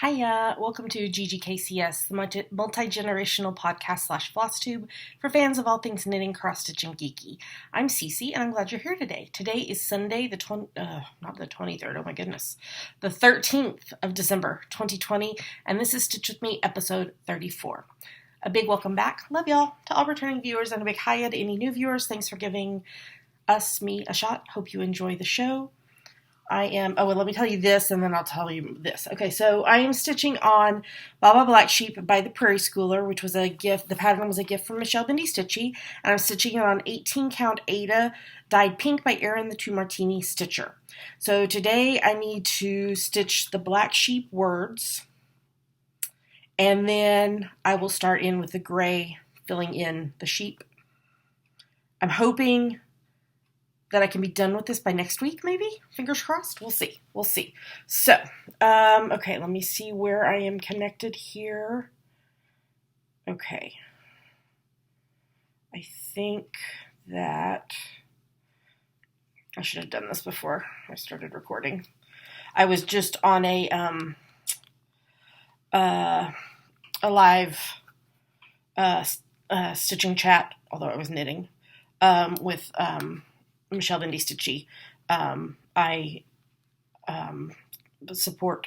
Hiya, welcome to GGKCS, the multi-generational podcast / FlossTube for fans of all things knitting, cross-stitch, and geeky. I'm Cece, and I'm glad you're here today. Today is Sunday, not the 23rd, oh my goodness, the 13th of December, 2020, and this is Stitch With Me, episode 34. A big welcome back, love y'all, to all returning viewers, and a big hiya to any new viewers. Thanks for giving me a shot. Hope you enjoy the show. Let me tell you this, and then I'll tell you this. Okay, so I am stitching on Baba Black Sheep by the Prairie Schooler, which was a gift. The pattern was a gift from Michelle Bindi Stitchy, and I'm stitching it on 18 count Ada, dyed pink by Erin the Two Martini Stitcher. So today I need to stitch the Black Sheep words, and then I will start in with the gray, filling in the sheep. I'm hoping that I can be done with this by next week, maybe? Fingers crossed? We'll see. So, okay, let me see where I am connected here. Okay. I think that I should have done this before I started recording. I was just on a live stitching chat, although I was knitting, with Michelle Bindi Stitchy. I support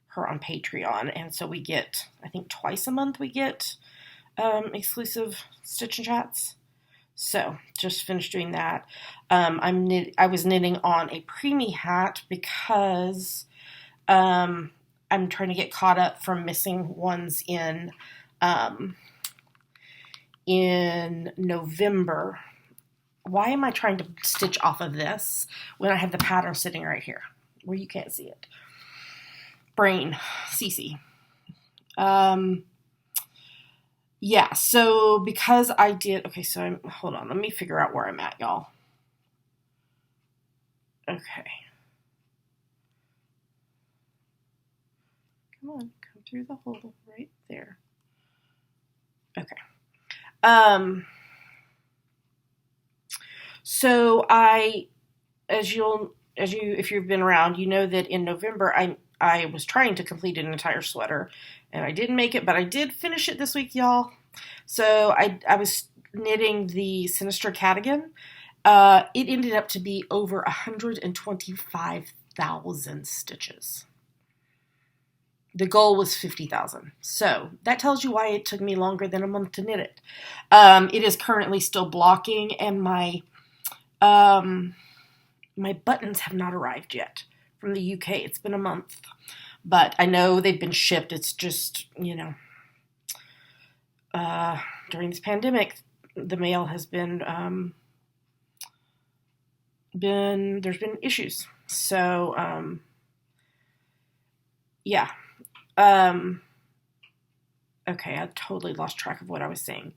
her on Patreon, and so we get, I think twice a month we get exclusive stitch and chats. So just finished doing that. I was knitting on a preemie hat because I'm trying to get caught up from missing ones in November. Why am I trying to stitch off of this when I have the pattern sitting right here where you can't see it? Brain, Cece. Yeah, so because I did, okay, so hold on, let me figure out where I'm at, y'all. Okay. Come on, come through the hole right there. Okay. So if you've been around, you know that in November I was trying to complete an entire sweater, and I didn't make it, but I did finish it this week, y'all. So I was knitting the Sinister Cadigan. It ended up to be over 125,000 stitches. The goal was 50,000. So that tells you why it took me longer than a month to knit it. It is currently still blocking, and my buttons have not arrived yet from the UK. It's been a month, but I know they've been shipped. It's just, during this pandemic, the mail has been there's been issues. So, yeah. Okay, I totally lost track of what I was saying.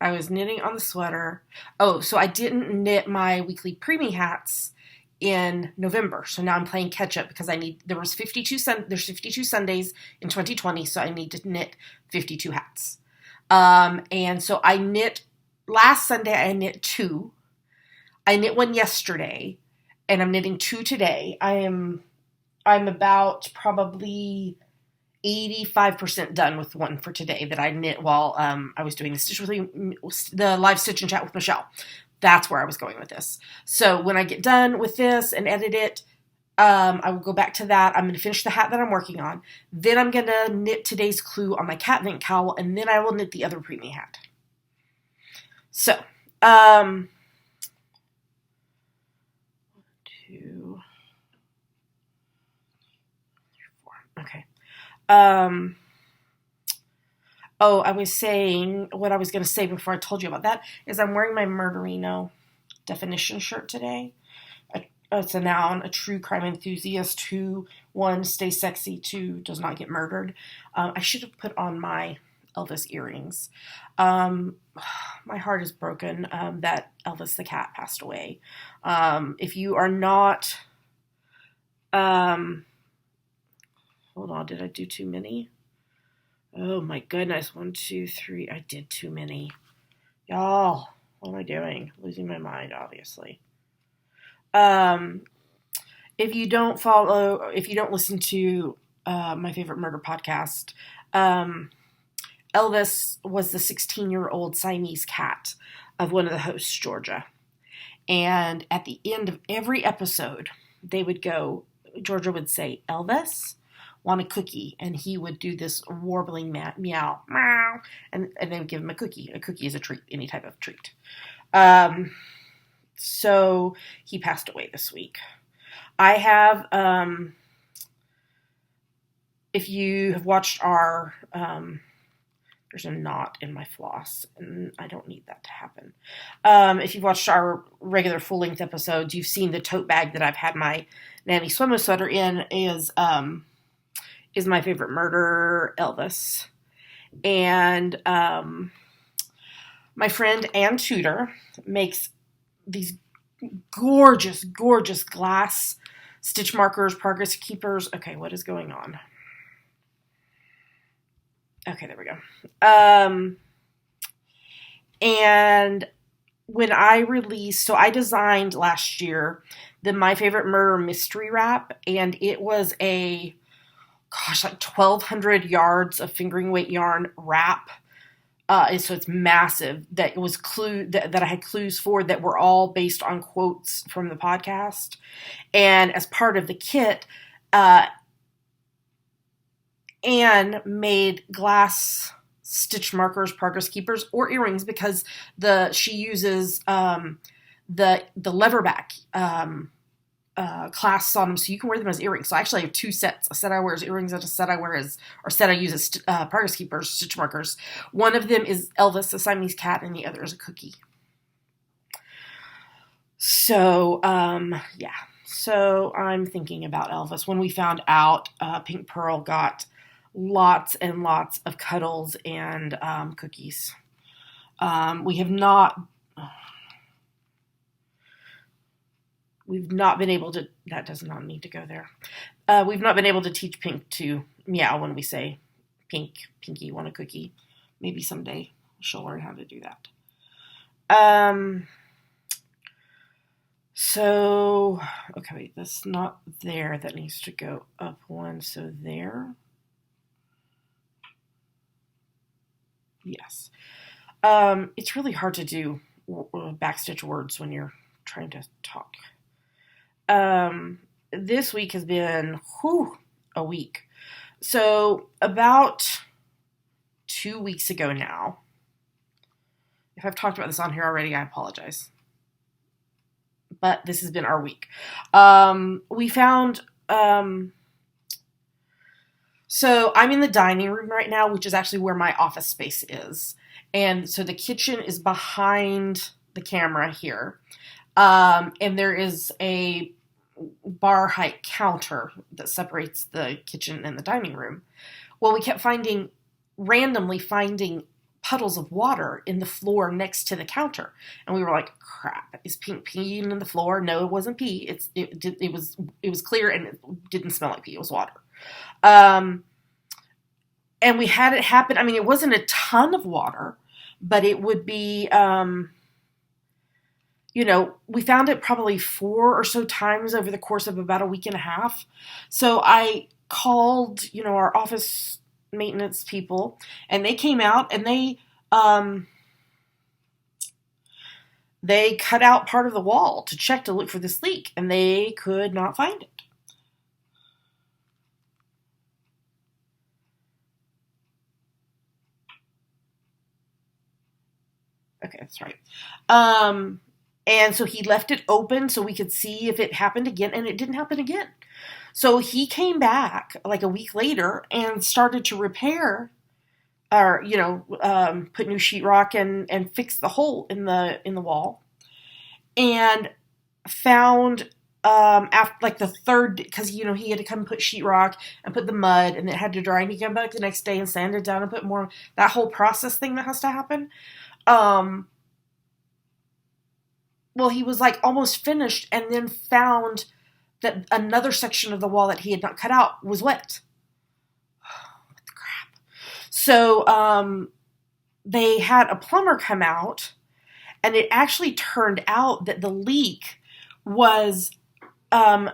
I was knitting on the sweater. Oh, so I didn't knit my weekly preemie hats in November. So now I'm playing catch up because there's 52 Sundays in 2020, so I need to knit 52 hats. And so last Sunday I knit 2. I knit one yesterday, and I'm knitting 2 today. I'm about probably 85% done with one for today that I knit while I was doing the live stitch and chat with Michelle. That's where I was going with this. So when I get done with this and edit it, I will go back to that. I'm going to finish the hat that I'm working on. Then I'm going to knit today's clue on my cat vent cowl, and then I will knit the other preemie hat. So, 1, 2, 3, 4. Okay. I was saying, what I was going to say before I told you about that is I'm wearing my Murderino definition shirt today. It's a noun, a true crime enthusiast who, 1, stays sexy, 2, does not get murdered. I should have put on my Elvis earrings. My heart is broken that Elvis the cat passed away. If you are not... hold on, did I do too many? Oh my goodness, 1, 2, 3, I did too many. Y'all, what am I doing? Losing my mind, obviously. If you don't listen to my favorite murder podcast. Elvis was the 16-year-old Siamese cat of one of the hosts, Georgia. And at the end of every episode, Georgia would say, "Elvis, want a cookie?" And he would do this warbling meow, meow, and they would give him a cookie. A cookie is a treat, any type of treat. So he passed away this week. I have, if you have watched our, there's a knot in my floss, and I don't need that to happen. If you've watched our regular full-length episodes, you've seen the tote bag that I've had my Nanny Swimmo sweater in is my favorite murder, Elvis. And my friend Ann Tudor makes these gorgeous, gorgeous glass stitch markers, progress keepers. Okay, what is going on? Okay, there we go. And when I released, so I designed last year the My Favorite Murder mystery wrap, and it was like 1,200 yards of fingering weight yarn wrap. So it's massive. That it was that I had clues for that were all based on quotes from the podcast. And as part of the kit, Anne made glass stitch markers, progress keepers, or earrings because she uses the leatherback clasps on them, so you can wear them as earrings. So I actually have two sets: a set I wear as earrings, and a set I use as progress keepers, stitch markers. One of them is Elvis, the Siamese cat, and the other is a cookie. So yeah. So I'm thinking about Elvis. When we found out, Pink Pearl got lots and lots of cuddles and cookies. We've not been able to, that does not need to go there. We've not been able to teach Pink to meow when we say, Pinky, want a cookie? Maybe someday she'll learn how to do that. So, okay, wait, that's not there. That needs to go up one, so there. Yes. It's really hard to do backstitch words when you're trying to talk. This week has been, a week. So about 2 weeks ago now, if I've talked about this on here already, I apologize. But this has been our week. We found, so I'm in the dining room right now, which is actually where my office space is. And so the kitchen is behind the camera here. And there is a bar height counter that separates the kitchen and the dining room. Well, we kept randomly finding puddles of water in the floor next to the counter. And we were like, crap, is Pink peeing in the floor? No, it wasn't pee. It was clear and it didn't smell like pee. It was water. And we had it happen. I mean, it wasn't a ton of water, but it would be, we found it probably 4 or so times over the course of about a week and a half. So I called, our office maintenance people, and they came out and they cut out part of the wall to look for this leak, and they could not find it. Okay, that's right. And so he left it open so we could see if it happened again, and it didn't happen again. So he came back like a week later and started to repair, or put new sheetrock and fix the hole in the wall, and found after like the third, because he had to come and put sheetrock and put the mud, and it had to dry, and he came back the next day and sanded down and put more, that whole process thing that has to happen. Well, he was like almost finished, and then found that another section of the wall that he had not cut out was wet. What the crap? So they had a plumber come out, and it actually turned out that the leak was from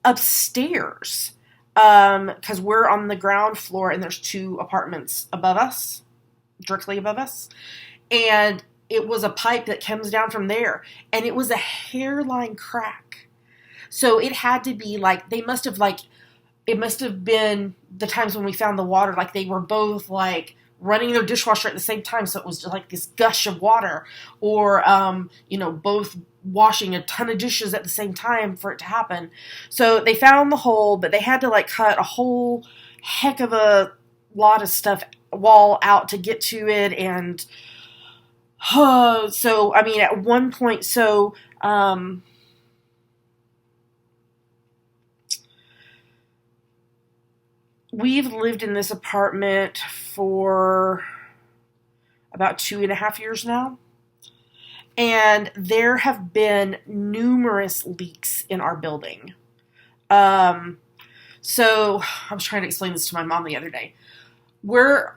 upstairs. because we're on the ground floor and there's 2 apartments above us, directly above us. And it was a pipe that comes down from there. And it was a hairline crack. So it had to be like, it must have been the times when we found the water, like they were both like running their dishwasher at the same time. So it was just like this gush of water, or, both washing a ton of dishes at the same time for it to happen. So they found the hole, but they had to like cut a whole heck of a lot of wall out to get to it. And so, I mean, at one point, we've lived in this apartment for about 2.5 years now. And there have been numerous leaks in our building. So I was trying to explain this to my mom the other day. We're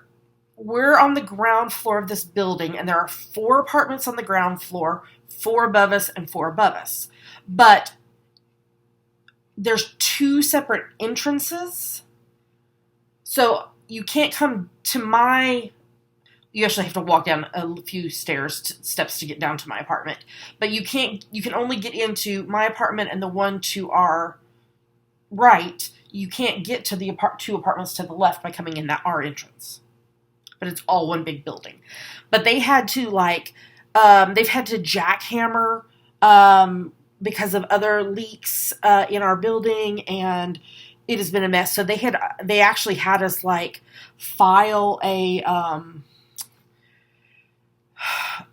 on the ground floor of this building, and there are 4 apartments on the ground floor, 4 above us and 4 above us. But there's 2 separate entrances. So you can't come to you actually have to walk down a few steps to get down to my apartment. But you can only get into my apartment and the one to our right. You can't get to the 2 apartments to the left by coming in our entrance. But it's all one big building. But they had to they've had to jackhammer because of other leaks in our building, and it has been a mess. So they actually had us file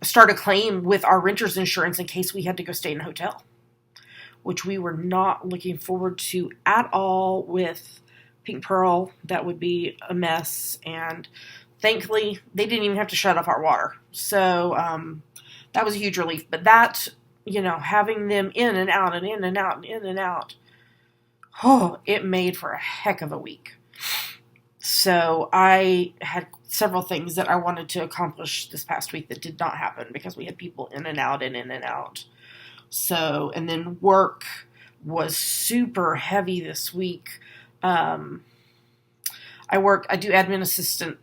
start a claim with our renter's insurance in case we had to go stay in a hotel, which we were not looking forward to at all with Pink Pearl. That would be a mess. And thankfully, they didn't even have to shut off our water. So that was a huge relief. But that, having them in and out and in and out and in and out, it made for a heck of a week. So I had several things that I wanted to accomplish this past week that did not happen because we had people in and out and in and out. So, and then work was super heavy this week. I do admin assistant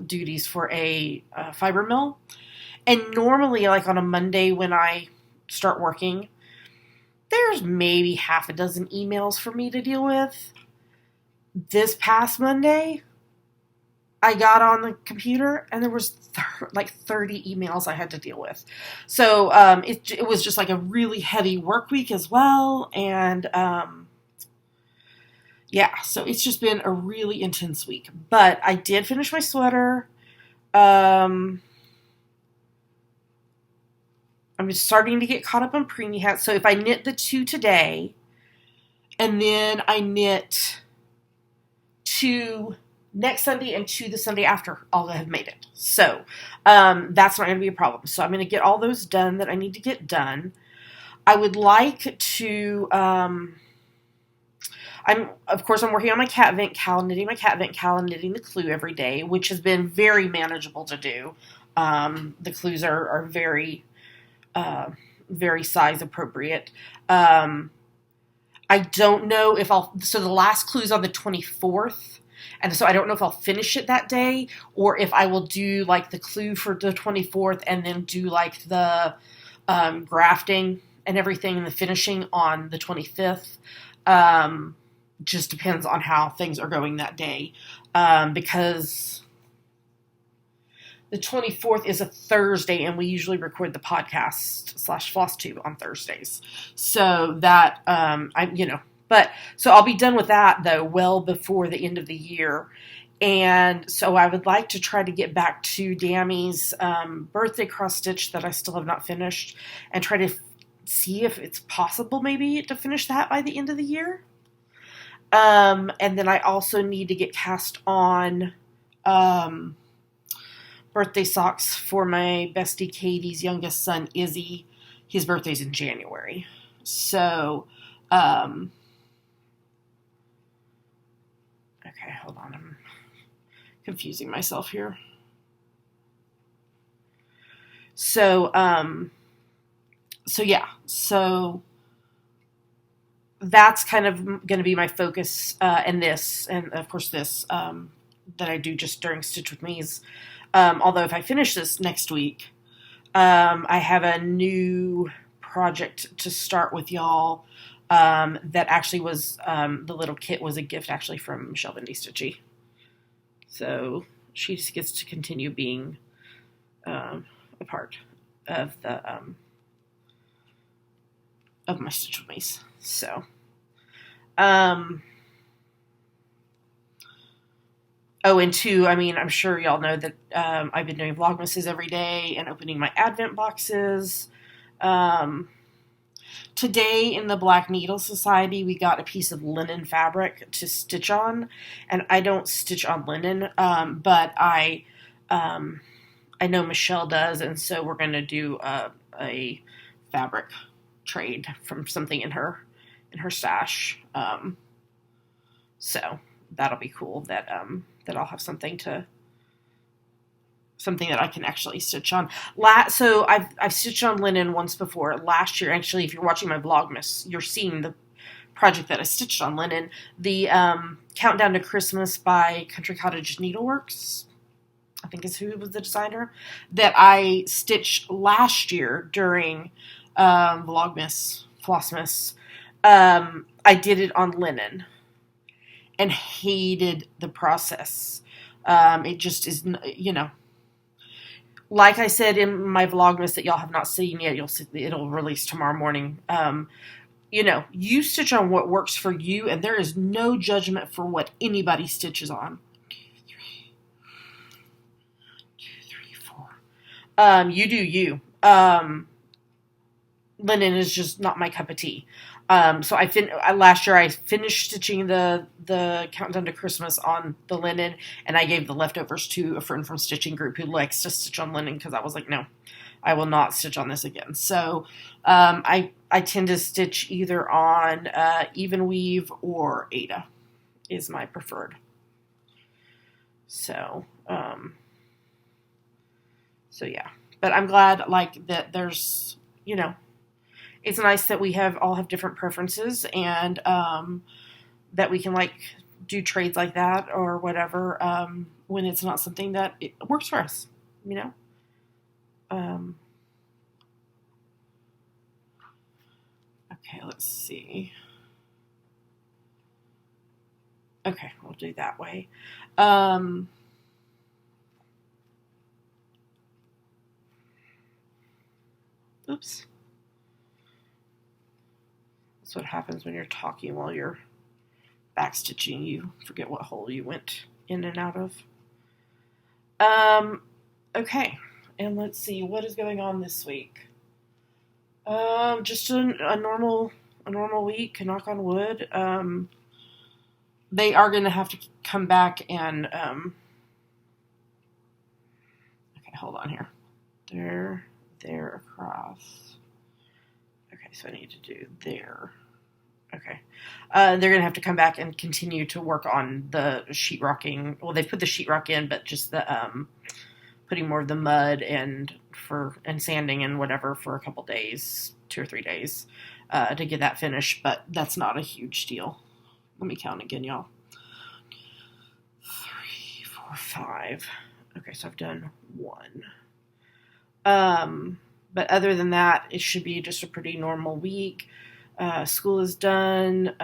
duties for a fiber mill. And normally, on a Monday when I start working, there's maybe half a dozen emails for me to deal with. This past Monday, I got on the computer and there was 30 emails I had to deal with. So it was just a really heavy work week as well. And so it's just been a really intense week. But I did finish my sweater. I'm starting to get caught up on preemie hats. So if I knit the 2 today, and then I knit 2 next Sunday and 2 the Sunday after, I'll have made it. So that's not going to be a problem. So I'm going to get all those done that I need to get done. I would like to... I'm working on my cat vent cowl, knitting my cat vent cowl, and knitting the clue every day, which has been very manageable to do. The clues are very, very size appropriate. I don't know if so the last clue is on the 24th, and so I don't know if I'll finish it that day, or if I will do the clue for the 24th and then do the grafting and everything and the finishing on the 25th. Just depends on how things are going that day, because the 24th is a Thursday, and we usually record the podcast / FlossTube on Thursdays. So that, so I'll be done with that, though, well before the end of the year. And so I would like to try to get back to Dammy's birthday cross stitch that I still have not finished, and try to see if it's possible maybe to finish that by the end of the year. And then I also need to get cast on birthday socks for my bestie Katie's youngest son, Izzy. His birthday's in January. So, okay, hold on. I'm confusing myself here. So that's kind of going to be my focus in this, and of course this that I do just during Stitch with Me's. Although if I finish this next week, I have a new project to start with y'all. That actually was the little kit was a gift actually from Michelle Bendy Stitchy. So she just gets to continue being a part of the of my Stitch with Me's. So, oh, and two, I mean, I'm sure y'all know that I've been doing Vlogmases every day and opening my Advent boxes. Today in the Black Needle Society, we got a piece of linen fabric to stitch on, and I don't stitch on linen, but I know Michelle does, and so we're going to do a fabric trade from something in her stash. So that'll be cool. That I'll have something that I can actually stitch on. So I've stitched on linen once before. Last year, actually, if you're watching my Vlogmas, you're seeing the project that I stitched on linen. The Countdown to Christmas by Country Cottage Needleworks, I think is who was the designer, that I stitched last year during Vlogmas, Flossmas. I did it on linen and hated the process. It just is, like I said in my Vlogmas that y'all have not seen yet, it'll release tomorrow morning. You stitch on what works for you, and there is no judgment for what anybody stitches on. 4. You do you. Linen is just not my cup of tea. So last year I finished stitching the Countdown to Christmas on the linen, and I gave the leftovers to a friend from Stitching Group who likes to stitch on linen, because I was like, no, I will not stitch on this again. So I tend to stitch either on Even Weave or Ada is my preferred. So yeah, but I'm glad that there's it's nice that we all have different preferences, and that we can do trades like that or whatever when it's not something that it works for us, Okay, let's see. Okay, we'll do that way. Oops. That's what happens when you're talking while you're backstitching. You forget what hole you went in and out of. Okay, and let's see what is going on this week. Just a normal week. Knock on wood. They are going to have to come back and okay, hold on here. There across. Okay, so I need to do there. Okay. They're going to have to come back and continue to work on the sheetrocking. Well, they've put the sheetrock in, but just the putting more of the mud and sanding and whatever for a couple days, 2 or 3 days, to get that finished. But that's not a huge deal. Let me count again, y'all. 3, 4, 5. Okay, so I've done 1. But other than that, it should be just a pretty normal week. School is done.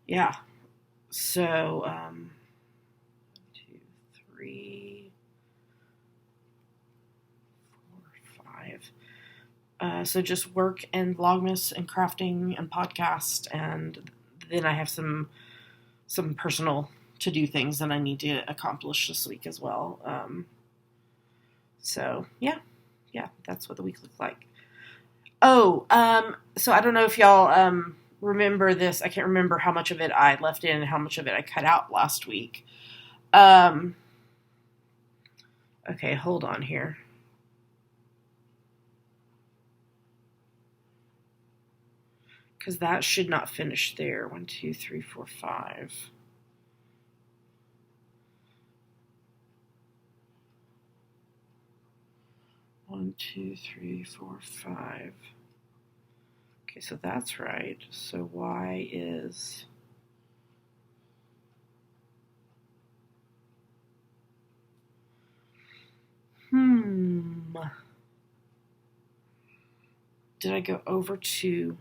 Yeah. So, 1, 2, 3, 4, 5. So just work and Vlogmas and crafting and podcast, and then I have some personal to-do things that I need to accomplish this week as well. So yeah, that's what the week looked like. Oh, so I don't know if y'all remember this. I can't remember how much of it I left in and how much of it I cut out last week. Okay, hold on here. Because that should not finish there. 1, 2, 3, 4, 5. One, 2, 3, 4, 5. Okay, so that's right. So y is... Did I go over to...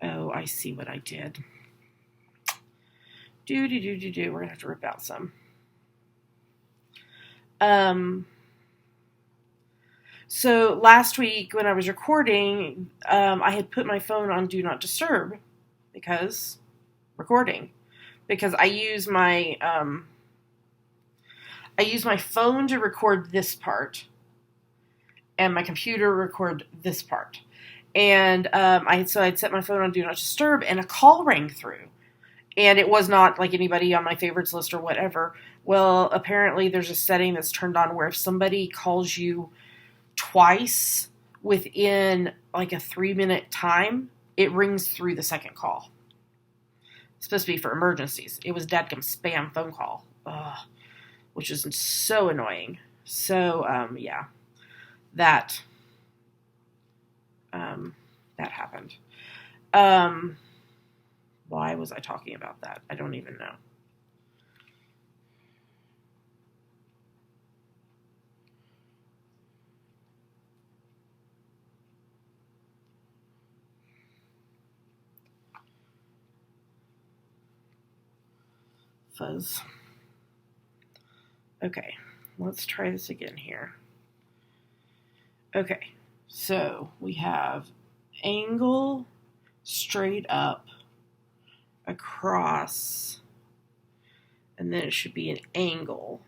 Oh, I see what I did. We're going to have to rip out some. So last week when I was recording, I had put my phone on Do Not Disturb because I use my phone to record this part, and my computer record this part. And I'd set my phone on Do Not Disturb, and a call rang through. And it was not like anybody on my favorites list or whatever. Well, apparently there's a setting that's turned on where if somebody calls you twice within like a 3-minute time, it rings through the second call. It's supposed to be for emergencies. It was dadgum spam phone call, which is so annoying. So, yeah, that happened. Why was I talking about that? I don't even know. Fuzz. Okay, let's try this again here. Okay, so we have angle, straight up, across, and then it should be an angle.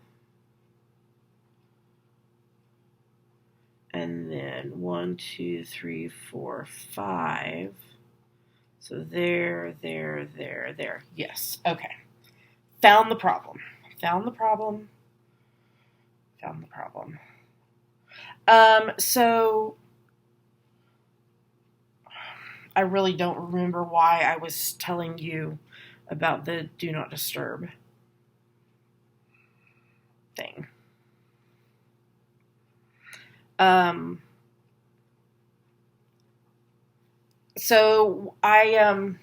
And then 1, 2, 3, 4, 5. So there. Yes, okay. Found the problem. So I really don't remember why I was telling you about the Do Not Disturb thing. So I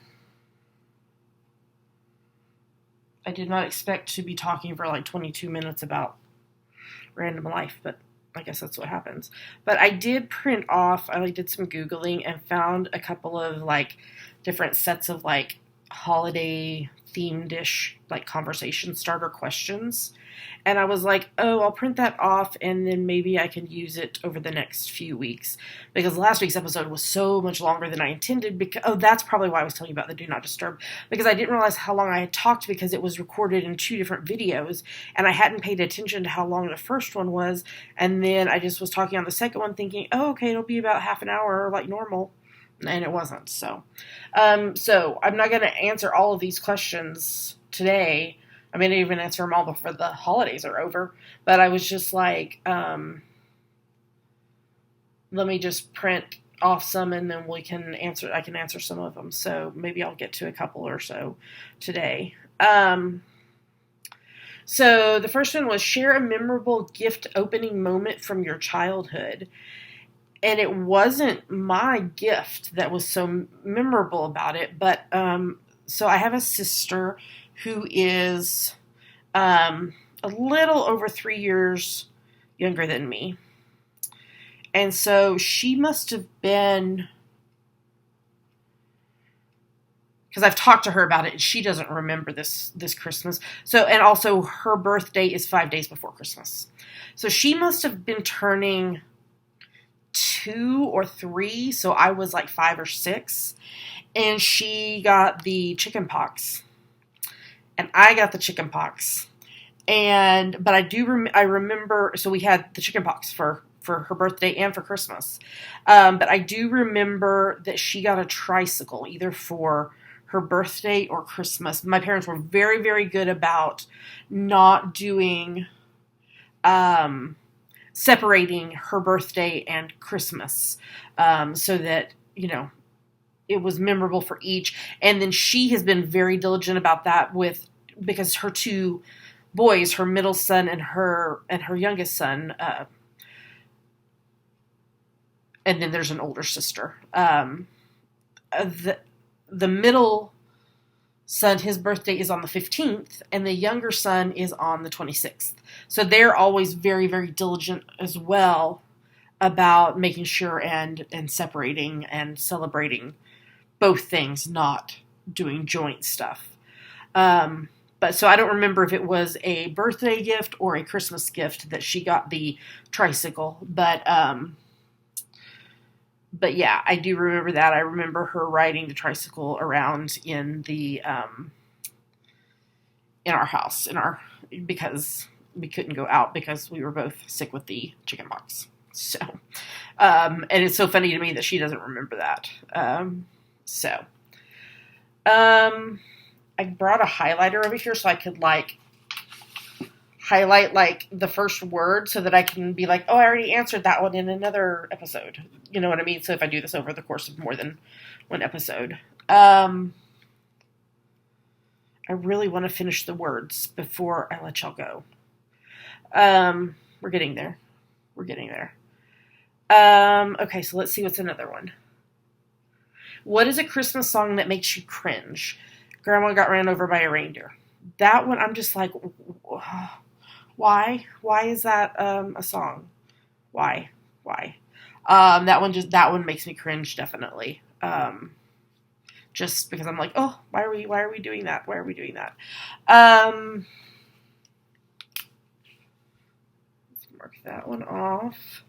did not expect to be talking for like 22 minutes about random life, but I guess that's what happens. But I did print off, I did some Googling and found a couple of like different sets of like holiday themed-ish like conversation starter questions. And I was like, oh, I'll print that off and then maybe I can use it over the next few weeks. Because last week's episode was so much longer than I intended. That's probably why I was telling you about the Do Not Disturb. Because I didn't realize how long I had talked because it was recorded in 2 different videos. And I hadn't paid attention to how long the first one was. And then I just was talking on the second one thinking, oh, okay, it'll be about half an hour like normal. And it wasn't. So I'm not going to answer all of these questions today. I may not even answer them all before the holidays are over. But I was just like, let me just print off some and then I can answer some of them. So maybe I'll get to a couple or so today. So the first one was share a memorable gift opening moment from your childhood. And it wasn't my gift that was so memorable about it. But so I have a sister who is a little over 3 years younger than me. And so she must have been, because I've talked to her about it and she doesn't remember this Christmas. So, and also her birthday is 5 days before Christmas. So she must have been turning 2 or 3. So I was like 5 or 6 and she got the chicken pox. And I got the chicken pox. But I remember, so we had the chicken pox for her birthday and for Christmas. But I do remember that she got a tricycle either for her birthday or Christmas. My parents were very, very good about not doing, separating her birthday and Christmas. So that, it was memorable for each. And then she has been very diligent about that because her 2 boys, her middle son and her youngest son, and then there's an older sister. the middle son, his birthday is on the 15th, and the younger son is on the 26th. So they're always very, very diligent as well about making sure and separating and celebrating both things, not doing joint stuff. But so I don't remember if it was a birthday gift or a Christmas gift that she got the tricycle, but yeah, I do remember that. I remember her riding the tricycle around in the in our house, because we couldn't go out because we were both sick with the chicken pox. So, and it's so funny to me that she doesn't remember that. I brought a highlighter over here so I could highlight the first word so that I can be like, oh, I already answered that one in another episode. You know what I mean? So if I do this over the course of more than one episode. I really want to finish the words before I let y'all go. We're getting there. Okay, so let's see what's another one. What is a Christmas song that makes you cringe? Grandma got ran over by a reindeer. That one, I'm just like, why? Why is that a song? Why? That one makes me cringe, definitely. Just because I'm like, oh, why are we doing that? Let's mark that one off.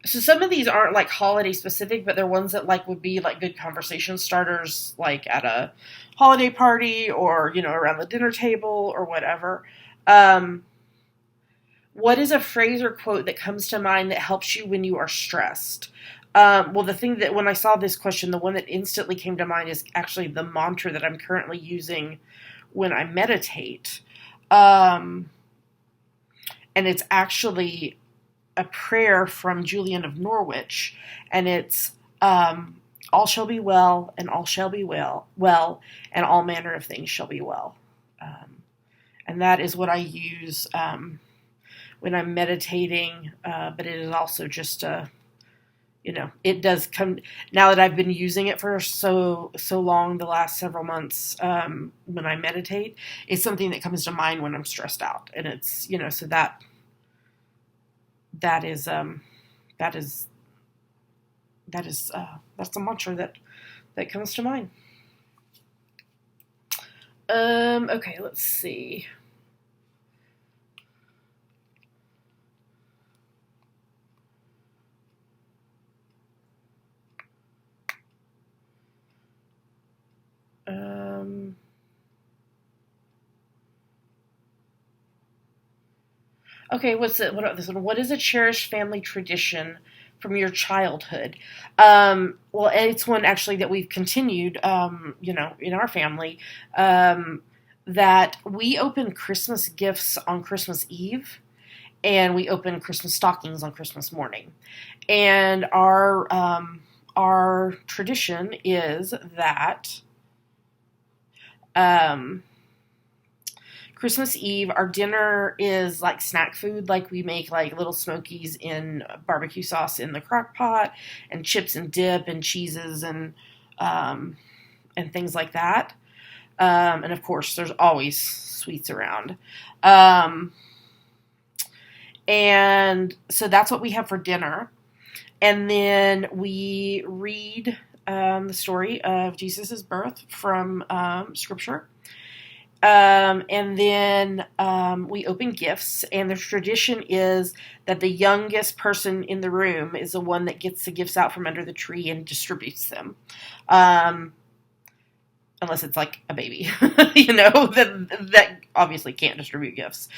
So some of these aren't holiday specific, but they're ones that would be good conversation starters, at a holiday party or, around the dinner table or whatever. What is a phrase or quote that comes to mind that helps you when you are stressed? Well, the thing that when I saw this question, the one that instantly came to mind is actually the mantra that I'm currently using when I meditate. And it's actually a prayer from Julian of Norwich, and it's all shall be well, and all shall be well, and all manner of things shall be well. And that is what I use when I'm meditating, but it is also just it does come, now that I've been using it for so long, the last several months, when I meditate, it's something that comes to mind when I'm stressed out, and it's, so that's a mantra that comes to mind. Okay, let's see. Okay, what about this one? What is a cherished family tradition from your childhood? Well, it's one actually that we've continued, in our family, that we open Christmas gifts on Christmas Eve, and we open Christmas stockings on Christmas morning. And our tradition is that Christmas Eve, our dinner is snack food. We make little smokies in barbecue sauce in the crock pot, and chips and dip and cheeses and things like that. And of course, there's always sweets around. And so that's what we have for dinner. And then we read the story of Jesus' birth from Scripture. And then we open gifts, and the tradition is that the youngest person in the room is the one that gets the gifts out from under the tree and distributes them. Unless it's a baby, that obviously can't distribute gifts.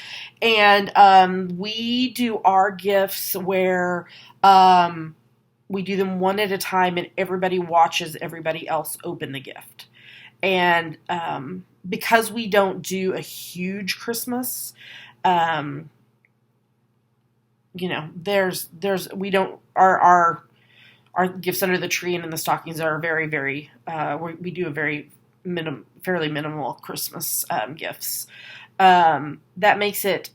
And we do our gifts where we do them one at a time, and everybody watches everybody else open the gift. And because we don't do a huge Christmas, there's we don't our gifts under the tree and in the stockings are very, very we do a very fairly minimal Christmas gifts. That makes it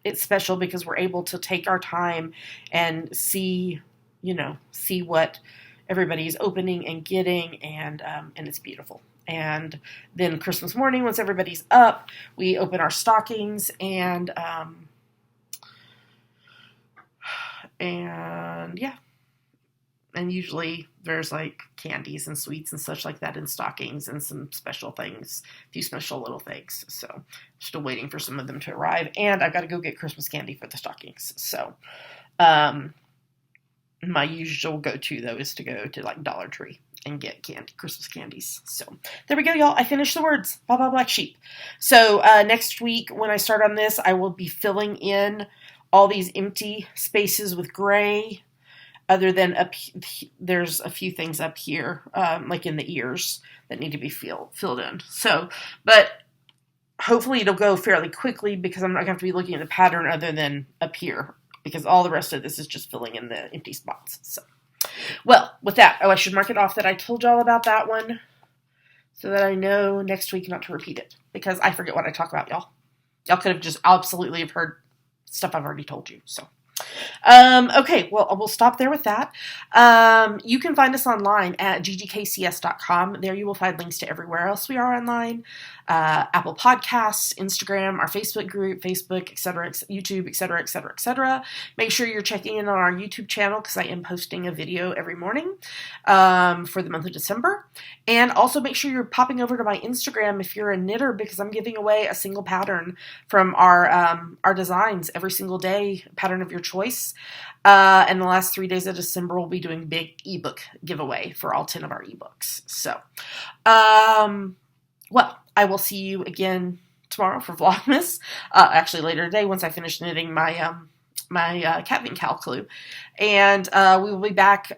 it's special because we're able to take our time and see see what everybody's opening and getting, and it's beautiful. And then Christmas morning, once everybody's up, we open our stockings, and yeah. And usually there's like candies and sweets and such like that in stockings, and some special things, a few special little things. So still waiting for some of them to arrive, and I've got to go get Christmas candy for the stockings. So my usual go-to though is to go to like Dollar Tree and get Christmas candies. So there we go, y'all. I finished the words. Blah, blah, black sheep. So next week when I start on this, I will be filling in all these empty spaces with gray. Other than there's a few things up here, like in the ears, that need to be filled in. So, but hopefully it'll go fairly quickly, because I'm not going to have to be looking at the pattern other than up here, because all the rest of this is just filling in the empty spots. So, well, with that, I should mark it off that I told y'all about that one, so that I know next week not to repeat it, because I forget what I talk about, y'all. Y'all could have just absolutely have heard stuff I've already told you, so. Okay, well, we'll stop there with that. You can find us online at ggkcs.com. There you will find links to everywhere else we are online. Apple Podcasts, Instagram, our Facebook group, Facebook, etc., YouTube, etc., etc., etc. Make sure you're checking in on our YouTube channel, because I am posting a video every morning for the month of December. And also make sure you're popping over to my Instagram if you're a knitter, because I'm giving away a single pattern from our designs every single day, pattern of your choice. And the last 3 days of December, we'll be doing big ebook giveaway for all 10 of our ebooks. So, well, I will see you again tomorrow for Vlogmas. Actually, later today, once I finish knitting my cat vink cowl clue. And we will be back.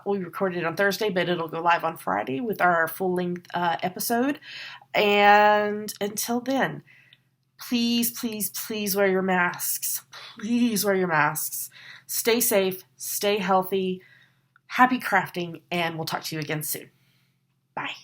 We recorded on Thursday, but it'll go live on Friday with our full-length episode. And until then, please, please, please wear your masks. Please wear your masks. Stay safe, stay healthy, happy crafting, and we'll talk to you again soon. Bye.